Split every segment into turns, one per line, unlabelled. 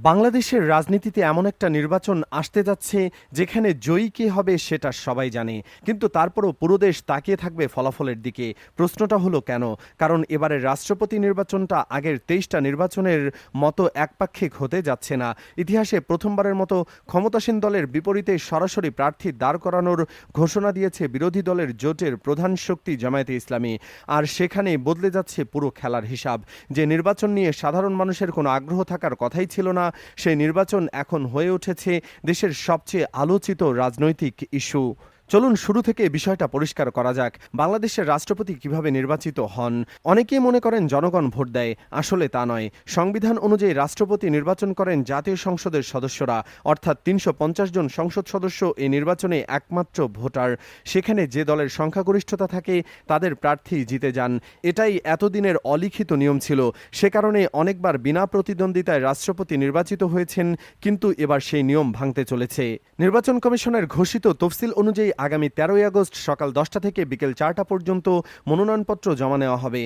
বাংলাদেশের রাজনীতিতে এমন একটা নির্বাচন আসতে যাচ্ছে যেখানে জয়ী কে হবে সেটা সবাই জানে, কিন্তু তারপরও পুরো দেশ তাকিয়ে থাকবে ফলাফলের দিকে। প্রশ্নটা হলো কেন? কারণ এবারের রাষ্ট্রপতি নির্বাচনটা আগের ২৩টা নির্বাচনের মতো একপাক্ষিক হতে যাচ্ছে না। ইতিহাসে প্রথমবারের মতো ক্ষমতাসীন দলের বিপরীতে সরাসরি প্রার্থী দাঁড় করানোর ঘোষণা দিয়েছে বিরোধী দলের জোটের প্রধান শক্তি জামায়াতে ইসলামী। আর সেখানেই বদলে যাচ্ছে পুরো খেলার হিসাব। যে নির্বাচন নিয়ে সাধারণ মানুষের কোনো আগ্রহ থাকার কথাই ছিল না, সেই নির্বাচন এখন হয়ে উঠেছে দেশের সবচেয়ে আলোচিত রাজনৈতিক ইস্যু। চলুন শুরু থেকে বিষয়টা পরিষ্কার করা যাক। বাংলাদেশের রাষ্ট্রপতি কিভাবে নির্বাচিত হন? অনেকেই মনে করেন জনগণ ভোট দেয়, আসলে তা নয়। সংবিধান অনুযায়ী রাষ্ট্রপতি নির্বাচন করেন জাতীয় সংসদের সদস্যরা, অর্থাৎ ৩৫০ জন সংসদ সদস্য এই নির্বাচনে একমাত্র ভোটার। সেখানে যে দলের সংখ্যাগরিষ্ঠতা থাকে তাদের প্রার্থী জিতে যান। এটাই এতদিনের অলিখিত নিয়ম ছিল। সে কারণে অনেকবার বিনা প্রতিদ্বন্দ্বিতায় রাষ্ট্রপতি নির্বাচিত হয়েছেন, কিন্তু এবার সেই নিয়ম ভাঙতে চলেছে। নির্বাচন কমিশনের ঘোষিত তফসিল অনুযায়ী আগামী ১৩ই আগস্ট সকাল ১০টা থেকে বিকেল ৪টা পর্যন্ত মনোনয়নপত্র জমা নেওয়া হবে।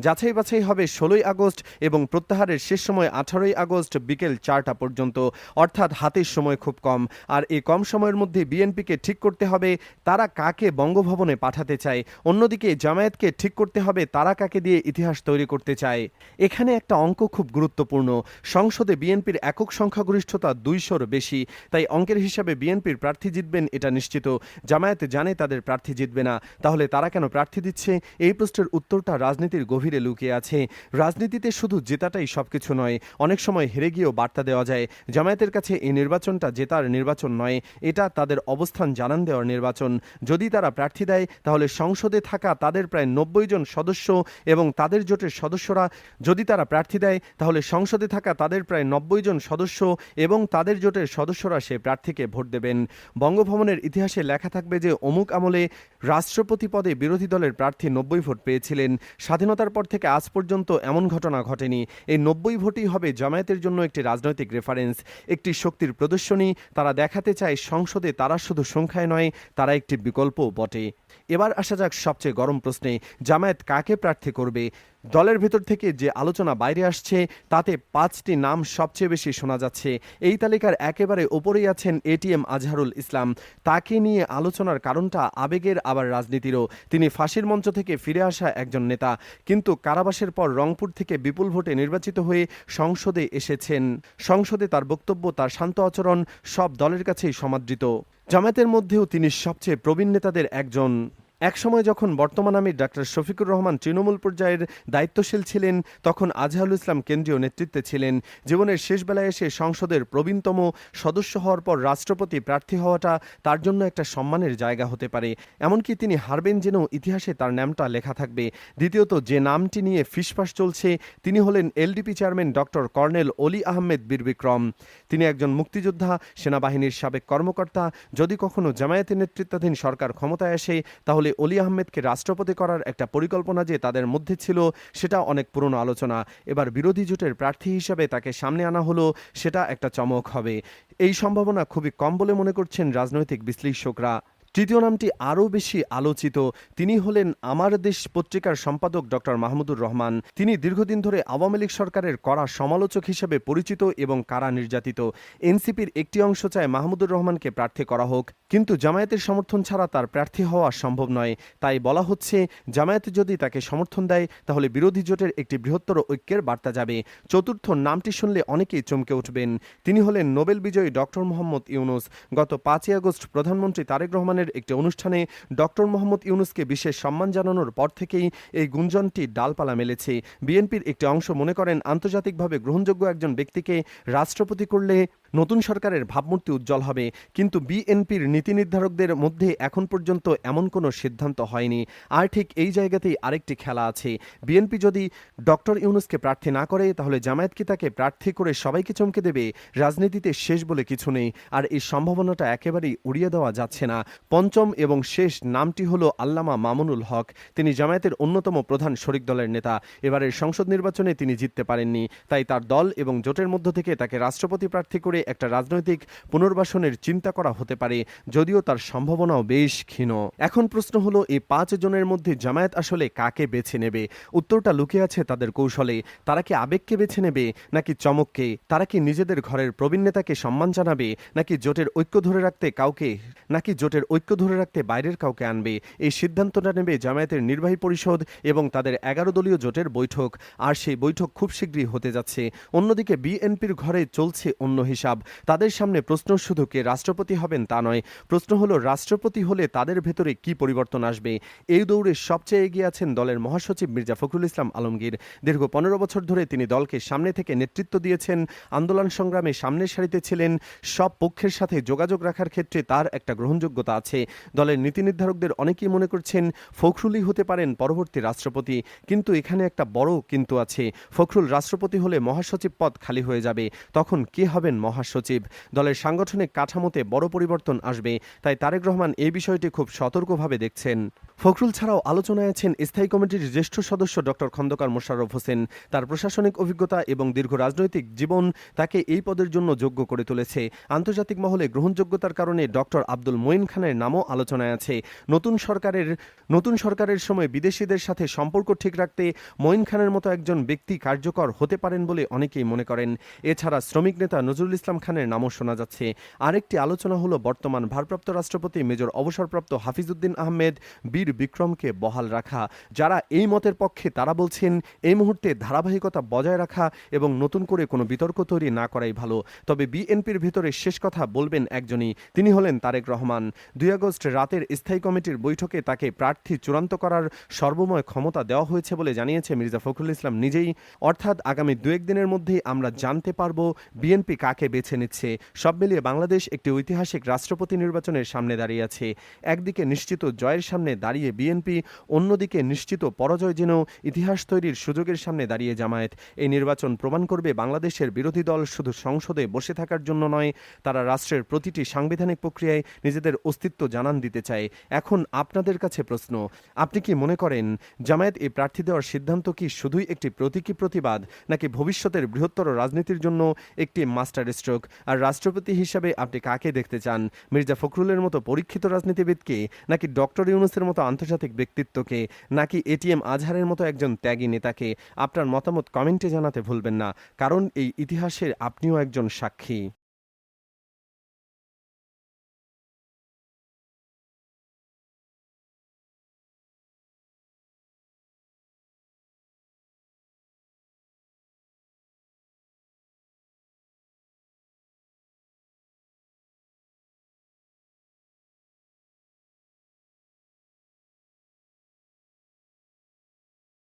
যাচাই বাছাই হবে ১৬ই আগস্ট এবং প্রত্যাহারের শেষ সময় ১৮ই আগস্ট বিকেল ৪টা পর্যন্ত, অর্থাৎ হাতের সময় খুব কম। আর এই কম সময়ের মধ্যে বিএনপিকে ঠিক করতে হবে তারা কাকে বঙ্গভবনে পাঠাতে চায়, অন্যদিকে জামায়াতকে ঠিক করতে হবে তারা কাকে দিয়ে ইতিহাস তৈরি করতে চায়। এখানে একটা অঙ্ক খুব গুরুত্বপূর্ণ। সংসদে বিএনপির একক সংখ্যাগরিষ্ঠতা ২০০-র বেশি, তাই অঙ্কের হিসাবে বিএনপির প্রার্থী জিতবেন এটা নিশ্চিত। জামায়াত জানে তাদের প্রার্থী জিতবে না, তাহলে তারা কেন প্রার্থী দিচ্ছে? এই প্রশ্নের উত্তরটা রাজনীতির গভীরে লুকিয়ে আছে। রাজনীতিতে শুধু জেতাটাই সবকিছু নয়, অনেক সময় হেরে গিয়েও বার্তা দেওয়া যায়। জামায়াতের কাছে এই নির্বাচনটা জেতার নির্বাচন নয়, এটা তাদের অবস্থান জানান দেওয়ার নির্বাচন। যদি তারা প্রার্থী দেয় তাহলে সংসদে থাকা তাদের প্রায় ৯০ জন সদস্য এবং তাদের জোটের সদস্যরা যদি তারা প্রার্থী দেয় তাহলে সংসদে থাকা তাদের প্রায় ৯০ জন সদস্য এবং তাদের জোটের সদস্যরা সে প্রার্থীকে ভোট দেবেন। বঙ্গভবনের ইতিহাসে লেখা থাকবে যে অমুক আমলে রাষ্ট্রপতি পদে বিরোধী দলের প্রার্থী ৯০ ভোট পেয়েছিলেন। স্বাধীনতার পর থেকে আজ পর্যন্ত এমন ঘটনা ঘটেনি। এই ৯০ ভোটই হবে জামায়াতের জন্য একটি রাজনৈতিক রেফারেন্স, একটি শক্তির প্রদর্শনী। তারা দেখাতে চায় সংসদে তারা শুধু সংখ্যায় নয়, তারা একটি বিকল্পও বটে। এবার আসা যাক সবচেয়ে গরম প্রশ্নে, জামায়াত কাকে প্রার্থী করবে? দলের ভেতর থেকে যে আলোচনা বাইরে আসছে তাতে ৫টি নাম সবচেয়ে বেশি শোনা যাচ্ছে। এই তালিকার একেবারে ওপরেই আছেন এটিএম আজহারুল ইসলাম। তাকে নিয়ে আলোচনার কারণটা আবেগের আবার রাজনীতিরও। তিনি ফাঁসির মঞ্চ থেকে ফিরে আসা একজন নেতা, কিন্তু কারাবাসের পর রংপুর থেকে বিপুল ভোটে নির্বাচিত হয়ে সংসদে এসেছেন। সংসদে তার বক্তব্য, তার শান্ত আচরণ সব দলের কাছেই সমাদৃত। জামায়াতের মধ্যেও তিনি সবচেয়ে প্রবীণ নেতাদের একজন। একসময় যখন বর্তমান আমির ডাক্তার শফিকুর রহমান তৃণমূল পর্যায়ের দায়িত্বশীল ছিলেন, তখন আজহারুল ইসলাম কেন্দ্রীয় নেতৃত্বে ছিলেন। জীবনের শেষ বেলায় এসে সংসদের প্রবীণতম সদস্য হওয়ার পর রাষ্ট্রপতি প্রার্থী হওয়াটা তার জন্য একটা সম্মানের জায়গা হতে পারে। এমনকি তিনি হারবেন জেনেও ইতিহাসে তার নামটা লেখা থাকবে। দ্বিতীয়ত, যে নামটি নিয়ে ফিসফাস চলছে তিনি হলেন এলডিপি চেয়ারম্যান ডক্টর কর্নেল অলি আহমেদ বীর বিক্রম। তিনি একজন মুক্তিযোদ্ধা, সেনাবাহিনীর সাবেক কর্মকর্তা। যদি কখনো জামায়াতের নেতৃত্বাধীন সরকার ক্ষমতায় আসে তাহলে অলি আহমেদকে রাষ্ট্রপতি করার একটা পরিকল্পনা যে তাদের মধ্যে ছিল সেটা অনেক পুরনো আলোচনা। এবার বিরোধী জোটের প্রার্থী হিসেবে তাকে সামনে আনা হলো, সেটা একটা চমক হবে। এই সম্ভাবনা খুবই কম বলে মনে করছেন রাজনৈতিক বিশ্লেষকরা। তৃতীয় নামটি আরও বেশি আলোচিত। তিনি হলেন আমার দেশ পত্রিকার সম্পাদক ডক্টর মাহমুদুর রহমান। তিনি দীর্ঘদিন ধরে আওয়ামী লীগ সরকারের কড়া সমালোচক হিসেবে পরিচিত এবং কারা নির্যাতিত। এনসিপির একটি অংশ চায় মাহমুদুর রহমানকে প্রার্থী করা হোক, কিন্তু জামায়াতের সমর্থন ছাড়া তার প্রার্থী হওয়া সম্ভব নয়। তাই বলা হচ্ছে জামায়াত যদি তাকে সমর্থন দেয় তাহলে বিরোধী জোটের একটি বৃহত্তর ঐক্যের বার্তা যাবে। চতুর্থ নামটি শুনলে অনেকেই চমকে উঠবেন। তিনি হলেন নোবেল বিজয়ী ডক্টর মোহাম্মদ ইউনুস। গত ৫ই আগস্ট প্রধানমন্ত্রী তারেক রহমানের একটি অনুষ্ঠানে ডক্টর মোহাম্মদ ইউনুসকে বিশেষ সম্মান জানানোর পর থেকেই এই গুঞ্জনটি ডালপালা মেলেছে। বিএনপির একটি অংশ মনে করেন আন্তর্জাতিকভাবে গ্রহণযোগ্য একজন ব্যক্তিকে রাষ্ট্রপতি করলে নতুন সরকারের ভাবমূর্তি উজ্জ্বল হবে, কিন্তু বিএনপির নীতি নির্ধারকদের মধ্যে এখন পর্যন্ত এমন কোনো সিদ্ধান্ত হয়নি। আর ঠিক এই জায়গাতেই আরেকটি খেলা আছে। বিএনপি যদি ডক্টর ইউনুসকে প্রার্থী না করে তাহলে জামায়াত কি তাকে প্রার্থী করে সবাইকে চমকে দেবে? রাজনীতিতে শেষ বলে কিছু নেই, আর এই সম্ভাবনাটা একেবারেই উড়িয়ে দেওয়া যাচ্ছে না। পঞ্চম এবং শেষ নামটি হলো আল্লামা মামুনুল হক। তিনি জামায়াতের অন্যতম প্রধান শরিক দলের নেতা। এবারের সংসদ নির্বাচনে তিনি জিততে পারেননি, তাই তার দল এবং জোটের মধ্য থেকে তাকে রাষ্ট্রপতি প্রার্থী করে একটা রাজনৈতিক পুনর্বাসনের চিন্তা করা হতে পারে, যদিও তার সম্ভাবনাও বেশ ক্ষীণ। এখন প্রশ্ন হলো, এই 5 জনের মধ্যে জামায়াত আসলে কাকে বেছে নেবে? উত্তরটা লুকিয়ে আছে তাদের কৌশলে। তারা কি আবেগকে বেছে নেবে নাকি চমককে? তারা কি নিজেদের ঘরের প্রবীণ নেতাকে সম্মান জানাবে নাকি জোটের ঐক্য ধরে রাখতে বাইরের কাউকে আনবে? এই সিদ্ধান্তটা নেবে জামায়াতের নির্বাহী পরিষদ এবং তাদের 11 দলীয় জোটের বৈঠক, আর সেই বৈঠক খুব শীঘ্রই হতে যাচ্ছে। অন্যদিকে বিএনপির ঘরে চলছে অন্য হিসাব। তাদের সামনে প্রশ্ন শুধু কে রাষ্ট্রপতি হবেন তা নয়, প্রশ্ন হলো রাষ্ট্রপতি হলে তাদের ভেতরে কি পরিবর্তন আসবে। এই দৌড়ে সবচেয়ে এগিয়ে আছেন দলের মহাসচিব মির্জা ফখরুল ইসলাম আলমগীর। দীর্ঘ 15 বছর ধরে তিনি দলকে সামনে থেকে নেতৃত্ব দিয়েছেন, আন্দোলন সংগ্রামে সামনের সারিতে ছিলেন। সব পক্ষের সাথে যোগাযোগ রাখার ক্ষেত্রে তার একটা গ্রহণযোগ্যতা আছে। দলের নীতি নির্ধারকদের অনেকেই মনে করছেন ফখরুলই হতে পারেন পরবর্তী রাষ্ট্রপতি, কিন্তু এখানে একটা বড় কিন্তু আছে। ফখরুল রাষ্ট্রপতি হলে মহাসচিব পদ খালি হয়ে যাবে, তখন কে হবেন মহাসচিব? দলের সাংগঠনিক কাঠামোতে বড় পরিবর্তন আসবে, তাই তারেক রহমান এই বিষয়টি খুব সতর্কভাবে দেখছেন। ফখরুল ছাড়াও আলোচনায় আছেন স্থায়ী কমিটির জ্যেষ্ঠ সদস্য ডক্টর খন্দকার মোশাররফ হোসেন। তার প্রশাসনিক অভিজ্ঞতা এবং দীর্ঘ রাজনৈতিক জীবন তাকে এই পদের জন্য যোগ্য করে তুলেছে। আন্তর্জাতিক মহলে গ্রহণযোগ্যতার কারণে ডক্টর আব্দুল মঈন খানের নামও আলোচনায় আছে। নতুন সরকারের সময় বিদেশিদের সাথে সম্পর্ক ঠিক রাখতে মঈন খানের মতো একজন ব্যক্তি কার্যকর হতে পারেন বলে অনেকেই মনে করেন। এছাড়া শ্রমিক নেতা নজরুল ইসলাম খানের নামও শোনা যাচ্ছে। আরেকটি আলোচনা হলো বর্তমান ভারপ্রাপ্ত রাষ্ট্রপতি মেজর অবসরপ্রাপ্ত হাফিজউদ্দিন আহমেদ বীর বিক্রমকে বহাল রাখা। যারা এই মতের পক্ষে তারা বলছেন এই মুহূর্তে ধারাবাহিকতা বজায় রাখা এবং নতুন করে কোনো বিতর্ক তৈরি না করাই ভালো। তবে বিএনপির ভিতরে শেষ কথা বলবেন একজনই, তিনি হলেন তারেক রহমান। 2 আগস্ট রাতের স্থায়ী কমিটির বৈঠকে তাকে প্রার্থী চূড়ান্ত করার সর্বময় ক্ষমতা দেওয়া হয়েছে বলে জানিয়েছে মির্জা ফখরুল ইসলাম নিজেই। অর্থাৎ আগামী 2-1 দিনের মধ্যেই আমরা জানতে পারব বিএনপি কাকে বেছে নিচ্ছে। সব মিলিয়ে বাংলাদেশ একটি ঐতিহাসিক রাষ্ট্রপতি নির্বাচনের সামনে দাঁড়িয়ে আছে। একদিকে নিশ্চিত জয়ের সামনে দাঁড়িয়ে বিএনপি, অন্যদিকে নিশ্চিত পরাজয় যেন ইতিহাস তৈরির সুযোগের সামনে দাঁড়িয়ে জামায়াত। এই নির্বাচন প্রমাণ করবে বাংলাদেশের বিরোধী দল শুধু সংসদে বসে থাকার জন্য নয়, তারা রাষ্ট্রের প্রতিটি সাংবিধানিক প্রক্রিয়ায় নিজেদের অস্তিত্ব জানান দিতে চায়। এখন আপনাদের কাছে প্রশ্ন, আপনি কি মনে করেন জামায়াত এই প্রার্থী দেওয়ার সিদ্ধান্ত কি শুধুই একটি প্রতীকী প্রতিবাদ, নাকি ভবিষ্যতের বৃহত্তর রাজনীতির জন্য একটি মাস্টার স্ট্রোক? আর রাষ্ট্রপতি হিসাবে আপনি কাকে দেখতে চান? মির্জা ফখরুলের মতো পরীক্ষিত রাজনীতিবিদকে, নাকি ডক্টর ইউনূসের মতো আন্তর্জাতিক ব্যক্তিত্বকে, নাকি এটিএম আজহারের মতো একজন ত্যাগী নেতাকে? আপনার মতামত কমেন্টে জানাতে ভুলবেন না, কারণ এই ইতিহাসের আপনিও একজন সাক্ষী।